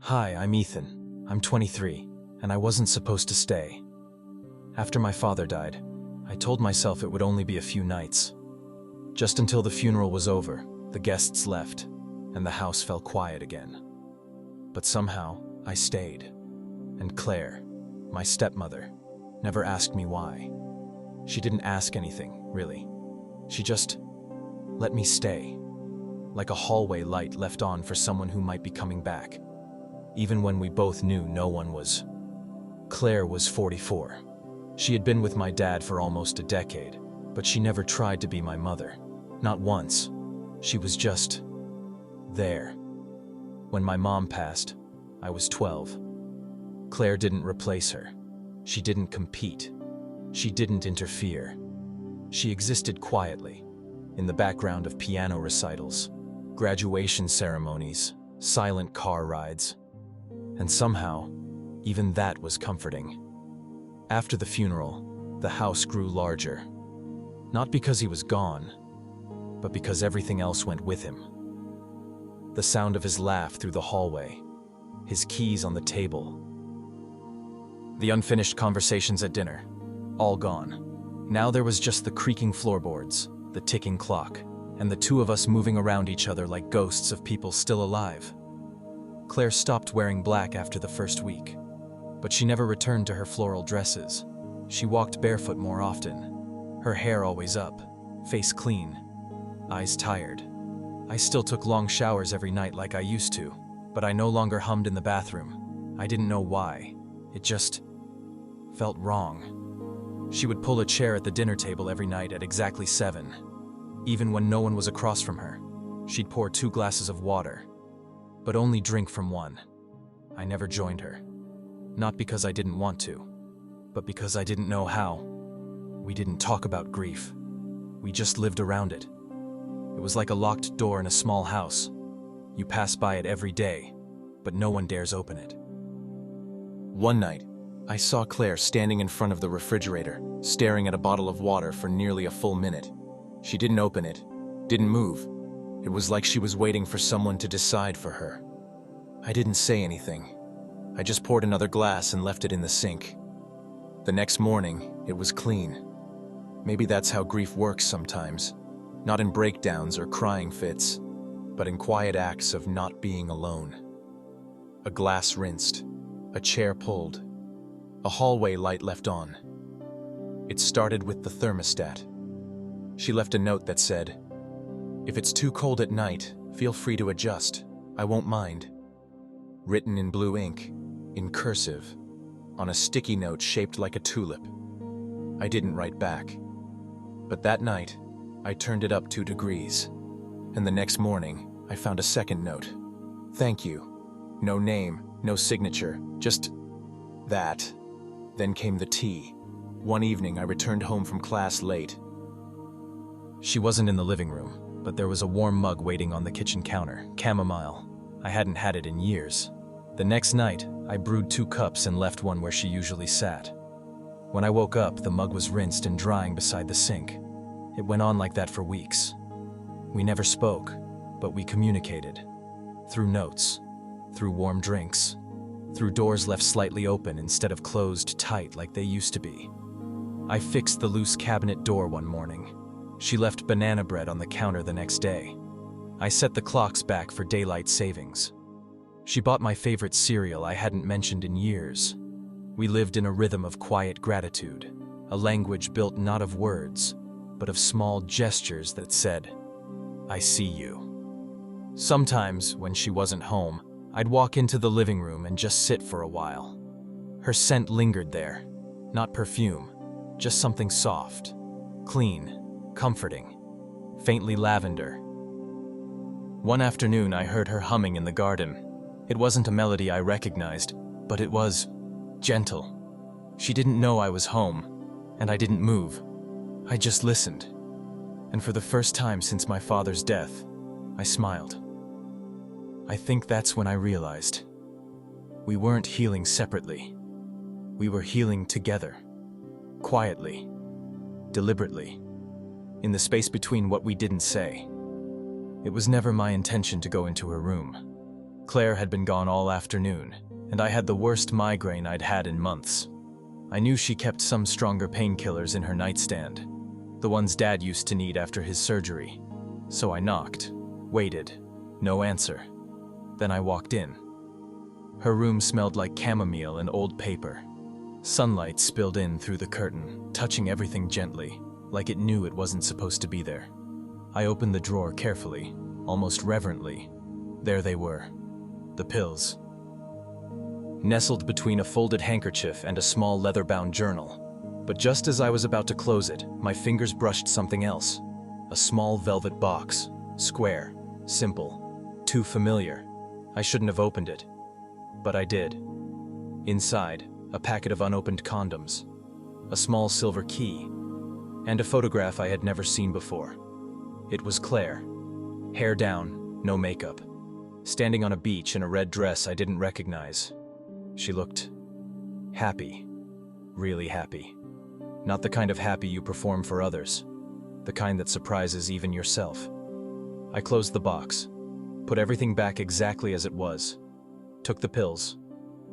Hi, I'm Ethan. I'm 23, and I wasn't supposed to stay. After my father died, I told myself it would only be a few nights. Just until the funeral was over, the guests left, and the house fell quiet again. But somehow, I stayed. And Claire, my stepmother, never asked me why. She didn't ask anything, really. She just let me stay, like a hallway light left on for someone who might be coming back, even when we both knew no one was. Claire was 44. She had been with my dad for almost a decade, but she never tried to be my mother. Not once. She was just there. When my mom passed, I was 12. Claire didn't replace her. She didn't compete. She didn't interfere. She existed quietly, in the background of piano recitals, graduation ceremonies, silent car rides. And somehow, even that was comforting. After the funeral, the house grew larger. Not because he was gone, but because everything else went with him. The sound of his laugh through the hallway, his keys on the table. The unfinished conversations at dinner, all gone. Now there was just the creaking floorboards, the ticking clock, and the two of us moving around each other like ghosts of people still alive. Claire stopped wearing black after the first week, but she never returned to her floral dresses. She walked barefoot more often, her hair always up, face clean, eyes tired. I still took long showers every night like I used to, but I no longer hummed in the bathroom. I didn't know why. It just felt wrong. She would pull a chair at the dinner table every night at exactly 7. Even when no one was across from her, she'd pour 2 glasses of water, but only drink from one. I never joined her. Not because I didn't want to, but because I didn't know how. We didn't talk about grief. We just lived around it. It was like a locked door in a small house. You pass by it every day, but no one dares open it. One night, I saw Claire standing in front of the refrigerator, staring at a bottle of water for nearly a full minute. She didn't open it, didn't move. It was like she was waiting for someone to decide for her. I didn't say anything. I just poured another glass and left it in the sink. The next morning, it was clean. Maybe that's how grief works sometimes. Not in breakdowns or crying fits, but in quiet acts of not being alone. A glass rinsed, a chair pulled, a hallway light left on. It started with the thermostat. She left a note that said, "If it's too cold at night, feel free to adjust. I won't mind." Written in blue ink, in cursive, on a sticky note shaped like a tulip. I didn't write back. But that night, I turned it up 2 degrees. And the next morning, I found a second note. "Thank you." No name, no signature, just that. Then came the tea. One evening, I returned home from class late. She wasn't in the living room, but there was a warm mug waiting on the kitchen counter, chamomile. I hadn't had it in years. The next night, I brewed 2 cups and left one where she usually sat. When I woke up, the mug was rinsed and drying beside the sink. It went on like that for weeks. We never spoke, but we communicated. Through notes, through warm drinks, through doors left slightly open instead of closed tight like they used to be. I fixed the loose cabinet door one morning. She left banana bread on the counter the next day. I set the clocks back for daylight savings. She bought my favorite cereal I hadn't mentioned in years. We lived in a rhythm of quiet gratitude, a language built not of words, but of small gestures that said, "I see you." Sometimes, when she wasn't home, I'd walk into the living room and just sit for a while. Her scent lingered there, not perfume, just something soft, clean, comforting, faintly lavender. One afternoon, I heard her humming in the garden. It wasn't a melody I recognized, but it was gentle. She didn't know I was home, and I didn't move. I just listened. And for the first time since my father's death, I smiled. I think that's when I realized we weren't healing separately. We were healing together, quietly, deliberately, in the space between what we didn't say. It was never my intention to go into her room. Claire had been gone all afternoon, and I had the worst migraine I'd had in months. I knew she kept some stronger painkillers in her nightstand, the ones Dad used to need after his surgery. So I knocked, waited, no answer. Then I walked in. Her room smelled like chamomile and old paper. Sunlight spilled in through the curtain, touching everything gently, like it knew it wasn't supposed to be there. I opened the drawer carefully, almost reverently. There they were, the pills. Nestled between a folded handkerchief and a small leather-bound journal. But just as I was about to close it, my fingers brushed something else. A small velvet box, square, simple, too familiar. I shouldn't have opened it, but I did. Inside, a packet of unopened condoms, a small silver key, and a photograph I had never seen before. It was Claire, hair down, no makeup, standing on a beach in a red dress I didn't recognize. She looked happy, really happy. Not the kind of happy you perform for others, the kind that surprises even yourself. I closed the box, put everything back exactly as it was, took the pills,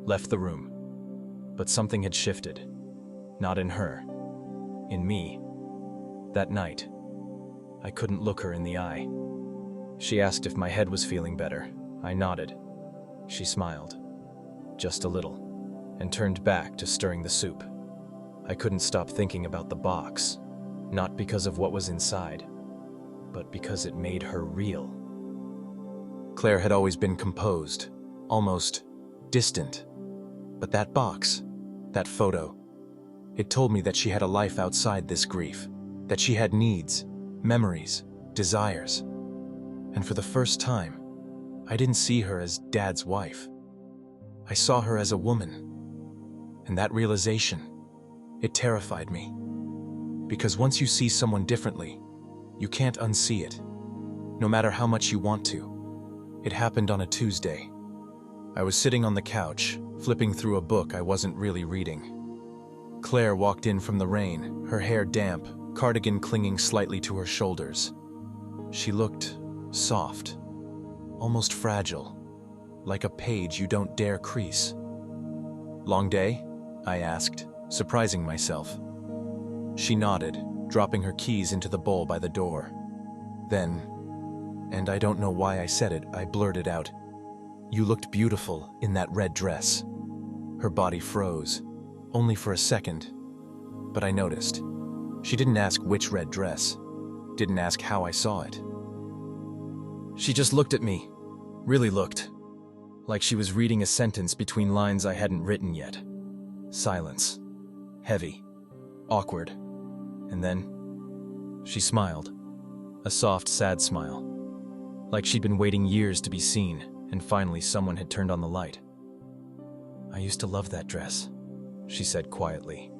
left the room. But something had shifted. Not in her, in me. That night, I couldn't look her in the eye. She asked if my head was feeling better. I nodded. She smiled, just a little, and turned back to stirring the soup. I couldn't stop thinking about the box, not because of what was inside, but because it made her real. Claire had always been composed, almost distant. But that box, that photo, it told me that she had a life outside this grief, that she had needs, memories, desires. And for the first time, I didn't see her as Dad's wife. I saw her as a woman. And that realization, it terrified me. Because once you see someone differently, you can't unsee it, no matter how much you want to. It happened on a Tuesday. I was sitting on the couch, flipping through a book I wasn't really reading. Claire walked in from the rain, her hair damp, cardigan clinging slightly to her shoulders. She looked soft, almost fragile, like a page you don't dare crease. "Long day?" I asked, surprising myself. She nodded, dropping her keys into the bowl by the door. Then, and I don't know why I said it, I blurted out, "You looked beautiful in that red dress." Her body froze, only for a second, but I noticed. She didn't ask which red dress, didn't ask how I saw it. She just looked at me, really looked, like she was reading a sentence between lines I hadn't written yet. Silence, heavy, awkward, and then she smiled, a soft, sad smile, like she'd been waiting years to be seen, and finally someone had turned on the light. "I used to love that dress," she said quietly,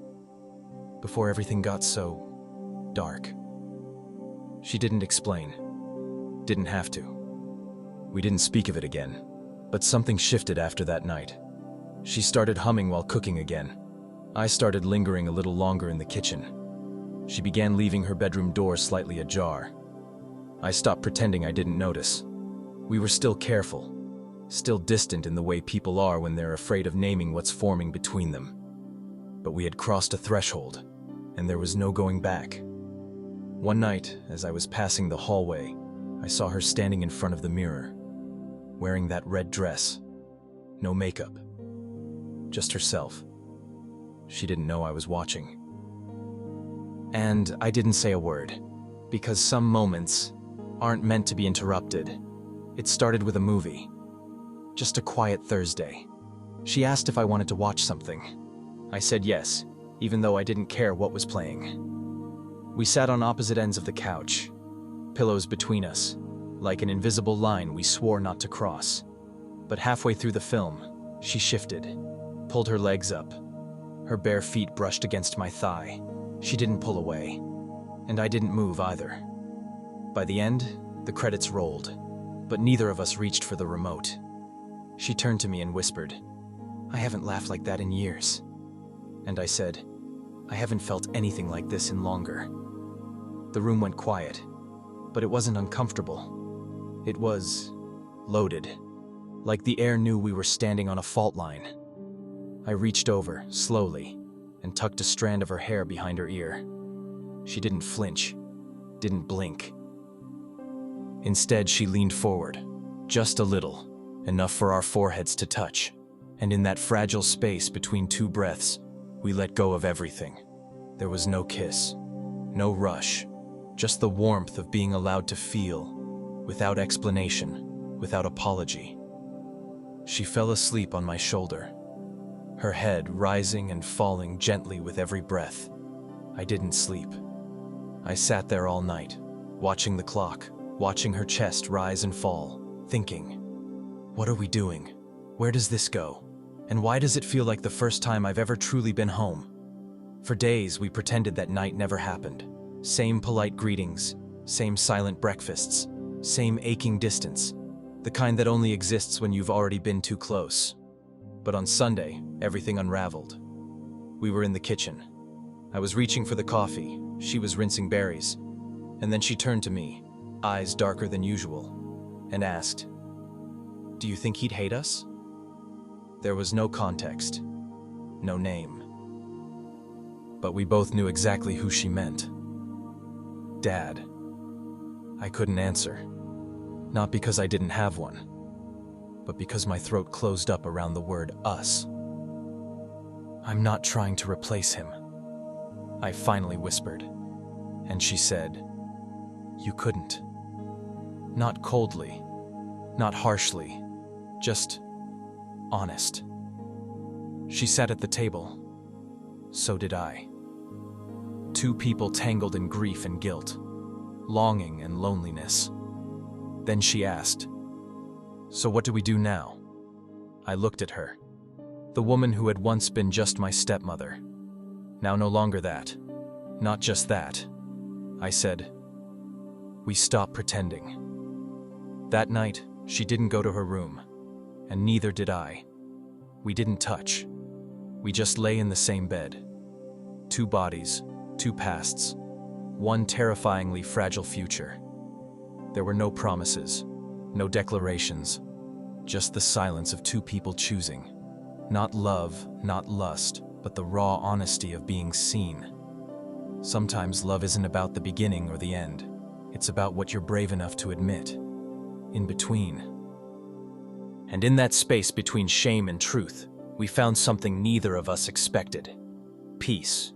"before everything got so dark." She didn't explain, didn't have to. We didn't speak of it again, but something shifted after that night. She started humming while cooking again. I started lingering a little longer in the kitchen. She began leaving her bedroom door slightly ajar. I stopped pretending I didn't notice. We were still careful, still distant in the way people are when they're afraid of naming what's forming between them. But we had crossed a threshold, and there was no going back. One night, as I was passing the hallway, I saw her standing in front of the mirror, wearing that red dress. No makeup, just herself. She didn't know I was watching. And I didn't say a word, because some moments aren't meant to be interrupted. It started with a movie. Just a quiet Thursday. She asked if I wanted to watch something. I said yes, even though I didn't care what was playing. We sat on opposite ends of the couch, pillows between us, like an invisible line we swore not to cross. But halfway through the film, she shifted, pulled her legs up. Her bare feet brushed against my thigh. She didn't pull away, and I didn't move either. By the end, the credits rolled, but neither of us reached for the remote. She turned to me and whispered, "I haven't laughed like that in years." And I said, "I haven't felt anything like this in longer." The room went quiet, but it wasn't uncomfortable. It was loaded, like the air knew we were standing on a fault line. I reached over, slowly, and tucked a strand of her hair behind her ear. She didn't flinch, didn't blink. Instead, she leaned forward, just a little, enough for our foreheads to touch. And in that fragile space between two breaths, we let go of everything. There was no kiss, no rush, just the warmth of being allowed to feel, without explanation, without apology. She fell asleep on my shoulder, her head rising and falling gently with every breath. I didn't sleep. I sat there all night, watching the clock, watching her chest rise and fall, thinking, what are we doing? Where does this go? And why does it feel like the first time I've ever truly been home? For days, we pretended that night never happened. Same polite greetings, same silent breakfasts, same aching distance, the kind that only exists when you've already been too close. But on Sunday, everything unraveled. We were in the kitchen. I was reaching for the coffee, she was rinsing berries, and then she turned to me, eyes darker than usual, and asked, "Do you think he'd hate us?" There was no context, no name. But we both knew exactly who she meant. Dad. I couldn't answer. Not because I didn't have one, but because my throat closed up around the word us. "I'm not trying to replace him," I finally whispered. And she said, "You couldn't." Not coldly, not harshly, just honest. She sat at the table. So did I. Two people tangled in grief and guilt, longing and loneliness. Then she asked, "So what do we do now?" I looked at her, the woman who had once been just my stepmother. Now no longer that. Not just that. I said, "We stop pretending." That night, she didn't go to her room, and neither did I. We didn't touch. We just lay in the same bed. Two bodies, two pasts, one terrifyingly fragile future. There were no promises, no declarations, just the silence of two people choosing. Not love, not lust, but the raw honesty of being seen. Sometimes love isn't about the beginning or the end. It's about what you're brave enough to admit. In between. And in that space between shame and truth, we found something neither of us expected. Peace.